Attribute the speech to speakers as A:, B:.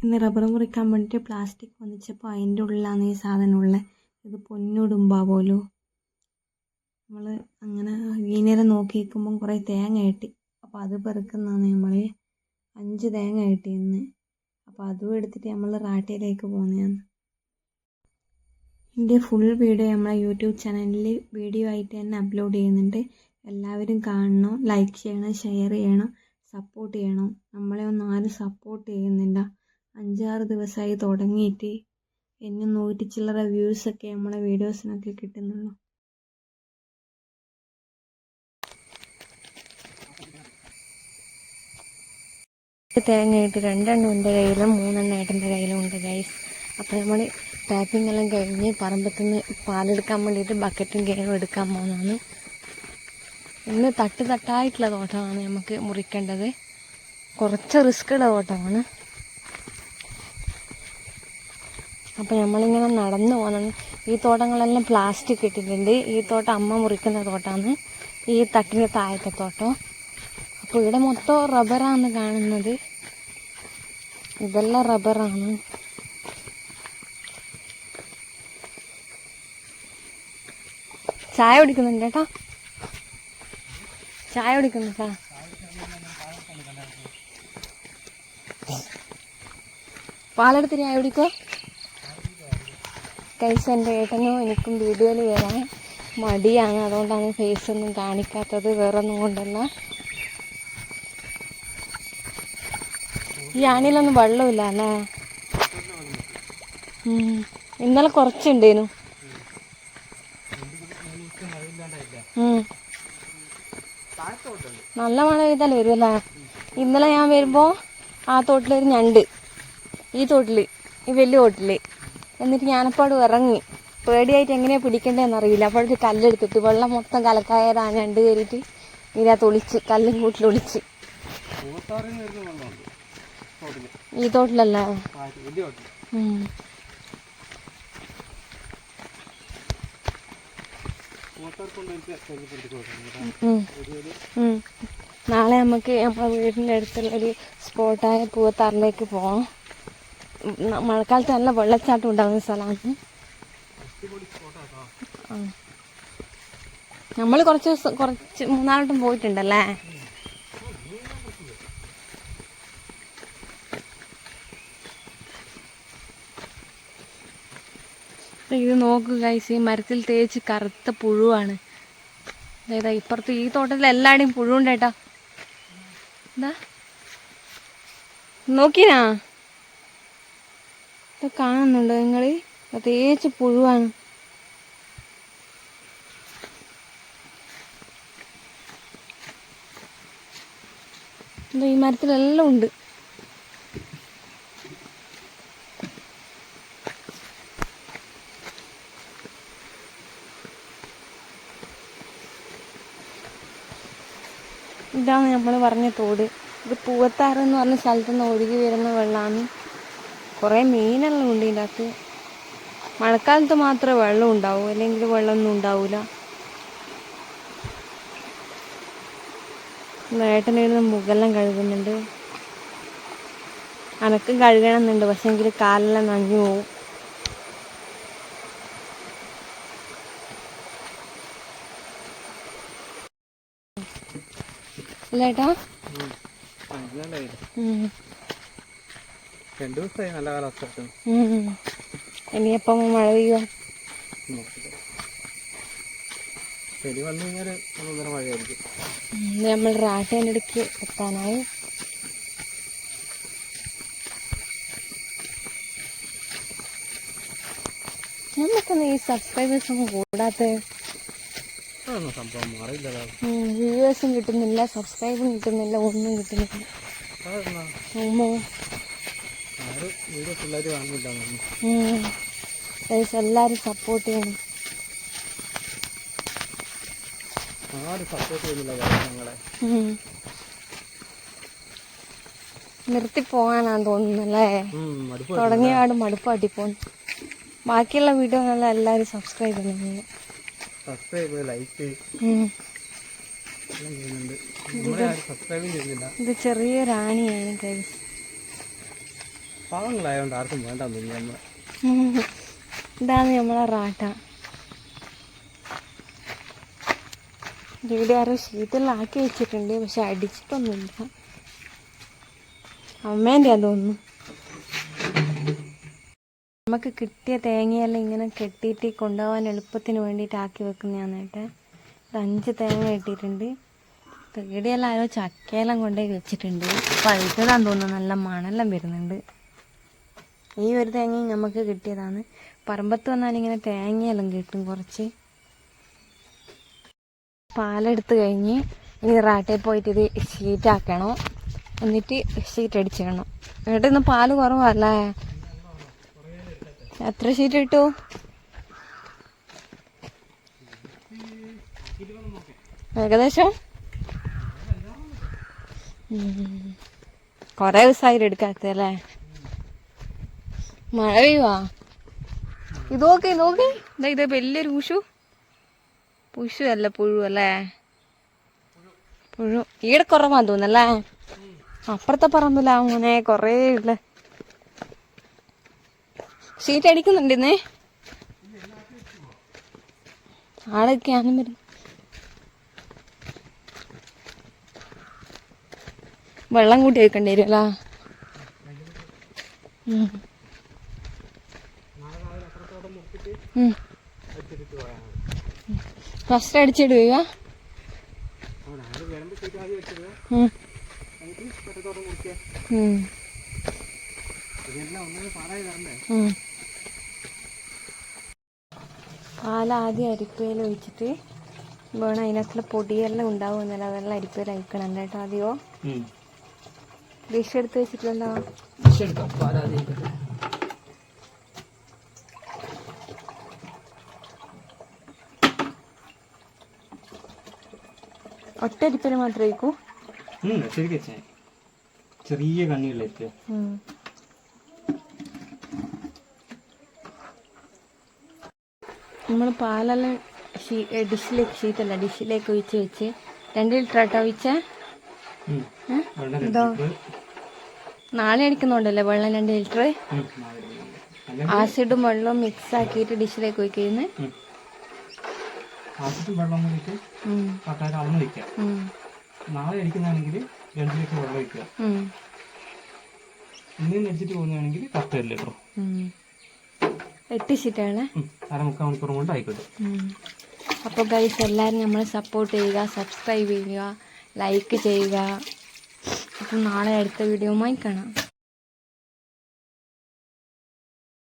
A: ഇന്ന് റബ്ബർ മുറിക്കാൻ വേണ്ടിയിട്ട് പ്ലാസ്റ്റിക് വന്നിച്ചപ്പോൾ അതിൻ്റെ ഉള്ളിലാണ് ഈ സാധനം ഉള്ളത്. ഇത് പൊന്നുടുമ്പാ പോലും. നമ്മൾ അങ്ങനെ വീനേരം നോക്കി നിൽക്കുമ്പം കുറേ തേങ്ങ കിട്ടി. അപ്പോൾ അത് പെറുക്കുന്നതാണ് നമ്മൾ. 5 തേങ്ങ കിട്ടി ഇന്ന്. അപ്പോൾ അതും എടുത്തിട്ട് നമ്മൾ റാട്ടയിലേക്ക് പോകുന്നതാണ്. ഇതിൻ്റെ ഫുൾ വീഡിയോ നമ്മളെ യൂട്യൂബ് ചാനലിൽ വീഡിയോ ആയിട്ട് തന്നെ അപ്ലോഡ് ചെയ്യുന്നുണ്ട്. എല്ലാവരും കാണണം, ലൈക്ക് ചെയ്യണം, ഷെയർ ചെയ്യണം, സപ്പോർട്ട് ചെയ്യണം. നമ്മളെ ഒന്നും ആരും സപ്പോർട്ട് ചെയ്യുന്നില്ല. 5-6 ദിവസമായി തുടങ്ങിയിട്ട്. എന്നെ 100 ചില്ലറ വ്യൂസൊക്കെ നമ്മളെ വീഡിയോസിനൊക്കെ കിട്ടുന്നുള്ളൂ. തേങ്ങ ഇട്ട് 2 എണ്ണം എൻ്റെ കയ്യിലും 3 എണ്ണം ഏട്ടൻ്റെ കയ്യിലും ഉണ്ട് ഗൈസ്. അപ്പോൾ നമ്മൾ ടാപ്പിംഗ് എല്ലാം കഴിഞ്ഞ് പറമ്പത്തുനിന്ന് പാലെടുക്കാൻ വേണ്ടിയിട്ട് ബക്കറ്റും കെയിനും എടുക്കാൻ പോകുന്നതാണ്. ഇന്ന് തട്ടായിട്ടുള്ള തോട്ടമാണ് നമുക്ക് മുറിക്കേണ്ടത്. കുറച്ച് റിസ്ക്കുള്ള തോട്ടമാണ്. അപ്പോൾ നമ്മളിങ്ങനെ നടന്നു പോകുന്നത്. ഈ തോട്ടങ്ങളെല്ലാം പ്ലാസ്റ്റിക് ഇട്ടിട്ടുണ്ട്. ഈ തോട്ടം അമ്മ മുറിക്കുന്ന തോട്ടമാണ്. ഈ തട്ടിന് താഴത്തെ തോട്ടം. അപ്പോൾ ഇവിടെ മൊത്തം റബ്ബറാണ് കാണുന്നത്. ഇതെല്ലാം റബ്ബറാണ്. ചായ കുടിക്കുന്നുണ്ട് കേട്ടോ. ചായ കുടിക്കുന്നുണ്ടാ. പാലെടുത്ത് ചായ കുടിക്കോ കൈസ്? എൻ്റെ ഏട്ടനും എനിക്കും വീഡിയോയിൽ വരാൻ മടിയാണ്. അതുകൊണ്ടാണ് ഫേസ് ഒന്നും കാണിക്കാത്തത്. വേറെ ഒന്നും കൊണ്ടല്ല. ഈ ആണിയിലൊന്നും വെള്ളമില്ല അല്ലേ? ഇന്നലെ കുറച്ചുണ്ടേനു. നല്ല മഴ പെയ്താലേ വരുമല്ലേ? ഇന്നലെ ഞാൻ വരുമ്പോൾ ആ തോട്ടിലൊരു ഞണ്ട്, ഈ തോട്ടിൽ, ഈ വലിയ തോട്ടിൽ. എന്നിട്ട് ഞാനപ്പോൾ ഇറങ്ങി. പേടിയായിട്ട് എങ്ങനെയാണ് പിടിക്കേണ്ടതെന്ന് അറിയില്ല. അപ്പോഴൊരു കല്ലെടുത്തിട്ട് വെള്ളം മൊത്തം കലക്കായത് ആ ഞണ്ട് കയറിയിട്ട് ഇതിനകത്ത് ഒളിച്ച്, കല്ലും കൂട്ടിൽ ഒളിച്ച്. ഈ തോട്ടിലല്ലേ? നാളെ നമുക്ക് നമ്മുടെ വീടിൻ്റെ അടുത്തുള്ളൊരു സ്പോട്ടായ പൂവത്താറിലേക്ക് പോവാം. മഴക്കാലത്ത് നല്ല വെള്ളച്ചാട്ടം ഉണ്ടാകുന്ന സ്ഥലമാണ്. നമ്മൾ കുറച്ച് 3-4 വട്ടം പോയിട്ടുണ്ടല്ലേ? ഇത് നോക്കുക ഗൈസ്, ഈ മരത്തിൽ തേച്ച് കറുത്ത പുഴുവാണ്. അതായത് ഇപ്പുറത്ത് ഈ തോട്ടത്തിൽ എല്ലാവരുടെയും പുഴുണ്ടേട്ടാ. എന്താ നോക്കിനാ? ഇത് കാണുന്നുണ്ടോ നിങ്ങൾ? തേച്ച് പുഴുവാണ്. ഈ മരത്തിലെല്ലാം ഉണ്ട്. ഇതാണ് നമ്മൾ പറഞ്ഞ തോട്. ഇത് പൂവത്താറ് എന്ന് പറഞ്ഞ സ്ഥലത്തു നിന്ന് ഒഴുകി വരുന്ന വെള്ളമാണ്. കുറേ മീനെല്ലാം ഉണ്ട് ഇതിൻ്റെ അകത്ത്. മഴക്കാലത്ത് മാത്രമേ വെള്ളം ഉണ്ടാവൂ, അല്ലെങ്കിൽ വെള്ളമൊന്നും ഉണ്ടാവില്ല. ഏട്ടനിരുന്ന് മുഖെല്ലാം കഴുകുന്നുണ്ട്. അനക്കും കഴുകണമെന്നുണ്ട്, പക്ഷെ എങ്കിൽ കാലെല്ലാം നനഞ്ഞു പോവും. അല്ലേട്ടാ?
B: 2 ദിവസമായി നല്ല കാലാവസ്ഥ.
A: ഇനി എപ്പം മഴ പെയ്യുക?
B: ശരി, വന്നു കഴിഞ്ഞാൽ മഴയായിരിക്കും.
A: നമ്മൾ റാട്ടേൻ്റെ ഇടയ്ക്ക് എത്താനായി. നമുക്കൊന്ന് ഈ സബ്സ്ക്രൈബേഴ്സ് ഒന്നും കൂടാത്ത വ്യൂവേഴ്സും കിട്ടുന്നില്ല, സബ്സ്ക്രൈബും കിട്ടുന്നില്ല, ഒന്നും കിട്ടുന്നില്ല. എല്ലാരും സപ്പോർട്ട് ചെയ്യണം. നിർത്തിപ്പോകാനാന്ന് തോന്നുന്നല്ലേ? തുടങ്ങിയാട് മടുപ്പാട്ടി പോന്നു. ബാക്കിയുള്ള വീഡിയോകളെല്ലാം എല്ലാരും സബ്സ്ക്രൈബ് ചെയ്യുന്നുണ്ട്. ഇത് ചെറിയൊരാണിയാണ് ഗൈസ്.
B: പാവങ്ങളായതുകൊണ്ട് ആർക്കും വേണ്ടെന്ന് നമ്മൾ.
A: ഇതാണ് നമ്മളെ റാട്ട. ഇവിടെ ആരോ ഷീറ്റെല്ലാം ആക്കി വെച്ചിട്ടുണ്ട്, പക്ഷെ അടിച്ചിട്ടൊന്നുമില്ല. അമ്മേൻ്റെ തോന്നുന്നു. നമുക്ക് കിട്ടിയ തേങ്ങയെല്ലാം ഇങ്ങനെ കെട്ടിയിട്ട് കൊണ്ടുപോകാൻ എളുപ്പത്തിന് വേണ്ടിയിട്ട് ആക്കി വെക്കുന്നതാണ് കേട്ടോ. ഇത് 5 തേങ്ങ കെട്ടിയിട്ടുണ്ട്. ഇവിടെയെല്ലാം ആരോ ചക്കയെല്ലാം കൊണ്ടുപോയി വെച്ചിട്ടുണ്ട്. പഴുത്തതാന്ന് തോന്നുന്നു, നല്ല മണെല്ലാം വരുന്നുണ്ട്. ഈ ഒരു തേങ്ങയും നമുക്ക് കിട്ടിയതാണ്. പറമ്പത്ത് വന്നാലിങ്ങനെ തേങ്ങയെല്ലാം കിട്ടും കുറച്ച്. പാലെടുത്ത് കഴിഞ്ഞ് ഇനി റാട്ടയിൽ പോയിട്ട് ഇത് ഷീറ്റാക്കണം. എന്നിട്ട് ഷീറ്റ് അടിച്ചിടണം. എന്നിട്ട് ഇന്ന് പാല് കുറവല്ലേ? എത്ര ഷീറ്റ് ഇട്ടു? ഏകദേശം കൊറേ ദിവസമായിട്ട് എടുക്കാത്തല്ലേ? മഴ പെയ്യുവാ. ഇതോക്കെ നോക്ക്, ഇത് വലിയൊരു പുഷു അല്ല പുഴു അല്ലേ? പുഴു ഈടെ കുറവാന്ന് തോന്നല്ലേ? അപ്പുറത്തെ പറമ്പില്ല അങ്ങനെ കൊറേ ഇല്ല. ഷീറ്റ് അടിക്കുന്നുണ്ടെന്നേ ആളൊക്കെയാനും വരും. വെള്ളം കൂട്ടി വെക്കേണ്ടി വരുമല്ലോ. ഫസ്റ്റ് അടിച്ചിടുക. പാലാദ്യം അരിപ്പയിൽ ഒഴിച്ചിട്ട് വേണം. അതിനകത്തുള്ള പൊടിയെല്ലാം ഉണ്ടാവുമെന്നല്ല, അതെല്ലാം അരിപ്പയിൽ അയക്കണം കേട്ടോ. ആദ്യമോ ഡിഷ് എടുത്ത് വെച്ചിട്ടുണ്ടോ? ഒറ്റ അരിപ്പയിൽ മാത്രമേ വയ്ക്കൂ?
B: ചെറിയ കണ്ണികളിലേക്ക്
A: നമ്മൾ പാലെല്ലാം ഡിഷിലേക്ക് ഒഴിച്ച് വെച്ച് 2 ലിറ്റർ ആട്ടോ ഒഴിച്ച. എന്തോ നാളെ അടിക്കുന്നുണ്ടല്ലേ വെള്ളം 2 ലിറ്റർ. ആസിഡും വെള്ളവും മിക്സ് ആക്കിയിട്ട് ഡിഷിലേക്ക് ഒഴിക്കുന്നത്.
B: നാളെ അടിക്കുന്നതാണെങ്കിൽ 2 ലിറ്റർ വെള്ളം ഒഴിക്കുക. ഇന്ന് അടിച്ചിട്ട് പോകുന്നതാണെങ്കിൽ 10 ലിറ്റർ.
A: 8 ഷീറ്റാണ്.
B: 3/4 മണിക്കൂർ കൊണ്ട് ആയിക്കോട്ടെ.
A: അപ്പോൾ ഗൈസ് എല്ലാവരും നമ്മളെ സപ്പോർട്ട് ചെയ്യുക, സബ്സ്ക്രൈബ് ചെയ്യുക, ലൈക്ക് ചെയ്യുക. അപ്പം നാളെ അടുത്ത വീഡിയോയുമായി കാണാം.